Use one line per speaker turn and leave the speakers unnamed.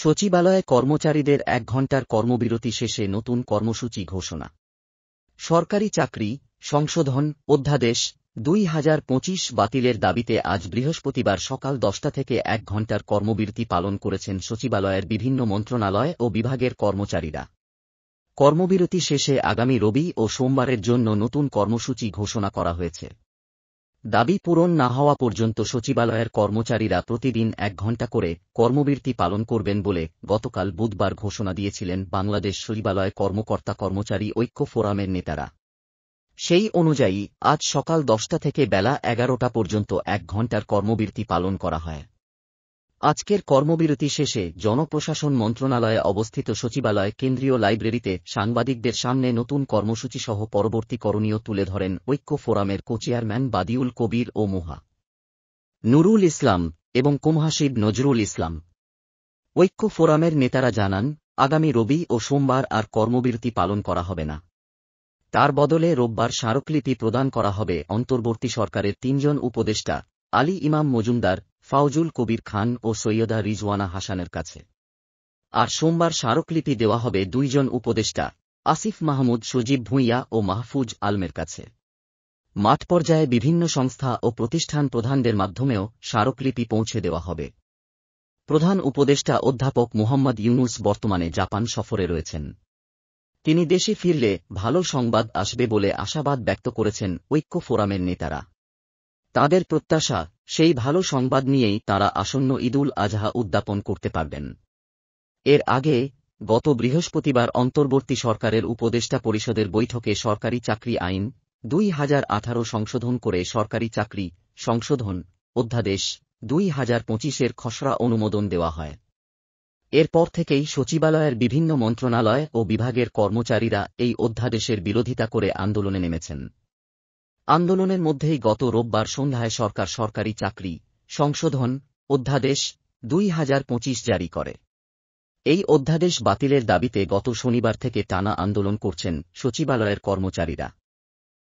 সচিবালয়ে কর্মচারীদের ১ ঘণ্টার কর্মবিরতি শেষে নতুন কর্মসূচি ঘোষণা। সরকারি চাকরি সংশোধন অধ্যাদেশ ২০২৫ বাতিলের দাবিতে আজ বৃহস্পতিবার সকাল ১০টা থেকে ১ ঘণ্টার কর্মবিরতি পালন করেছেন সচিবালয়ের বিভিন্ন মন্ত্রণালয় ও বিভাগের কর্মচারীরা। কর্মবিরতি শেষে আগামী রবি ও সোমবারের জন্য নতুন কর্মসূচি ঘোষণা করা হয়েছে। দাবি পূরণ না হওয়া পর্যন্ত সচিবালয়ের কর্মচারীরা প্রতিদিন ১ ঘণ্টা করে কর্মবিরতি পালন করবেন বলে গতকাল বুধবার ঘোষণা দিয়েছিলেন বাংলাদেশ সচিবালয় কর্মকর্তা কর্মচারী ঐক্য ফোরামের নেতারা। সেই অনুযায়ী আজ সকাল ১০টা থেকে বেলা ১১টা পর্যন্ত ১ ঘণ্টার কর্মবিরতি পালন করা হয়। আজকের কর্মবিরতি শেষে জনপ্রশাসন মন্ত্রণালয়ে অবস্থিত সচিবালয় কেন্দ্রীয় লাইব্রেরিতে সাংবাদিকদের সামনে নতুন কর্মসূচিসহ পরবর্তী করণীয় তুলে ধরেন ঐক্য ফোরামের কো-চেয়ারম্যান বাদিউল কবির ও মুহা নুরুল ইসলাম এবং কুমহাসিব নজরুল ইসলাম। ঐক্য ফোরামের নেতারা জানান, আগামী রবি ও সোমবার আর কর্মবিরতি পালন করা হবে না। তার বদলে রোববার স্মারকলিপি প্রদান করা হবে অন্তর্বর্তী সরকারের ৩ জন উপদেষ্টা আলী ইমাম মজুমদার, ফাউজুল কবির খান ও সৈয়দা রিজওয়ানা হাসানের কাছে। আর সোমবার স্মারকলিপি দেওয়া হবে ২ জন উপদেষ্টা আসিফ মাহমুদ সজীব ভুঁইয়া ও মাহফুজ আলমের কাছে। মাঠ পর্যায়ে বিভিন্ন সংস্থা ও প্রতিষ্ঠান প্রধানদের মাধ্যমেও স্মারকলিপি পৌঁছে দেওয়া হবে। প্রধান উপদেষ্টা অধ্যাপক মুহাম্মদ ইউনুস বর্তমানে জাপান সফরে রয়েছেন। তিনি দেশে ফিরলে ভালো সংবাদ আসবে বলে আশাবাদ ব্যক্ত করেছেন ঐক্য ফোরামের নেতারা। তাঁদের প্রত্যাশা, সেই ভালো সংবাদ নিয়েই তাঁরা আসন্ন ঈদুল আজহা উদ্যাপন করতে পারবেন। এর আগে গত বৃহস্পতিবার অন্তর্বর্তী সরকারের উপদেষ্টা পরিষদের বৈঠকে সরকারি চাকরি আইন ২০১৮ সংশোধন করে সরকারি চাকরি সংশোধন অধ্যাদেশ ২০২৫-এর খসড়া অনুমোদন দেওয়া হয়। এরপর থেকেই সচিবালয়ের বিভিন্ন মন্ত্রণালয় ও বিভাগের কর্মচারীরা এই অধ্যাদেশের বিরোধিতা করে আন্দোলনে নেমেছেন। আন্দোলনের মধ্যেই গত রোববার সন্ধ্যায় সরকার সরকারি চাকরি সংশোধন অধ্যাদেশ ২০২৫ জারি করে। এই অধ্যাদেশ বাতিলের দাবিতে গত শনিবার থেকে টানা আন্দোলন করছেন সচিবালয়ের কর্মচারীরা।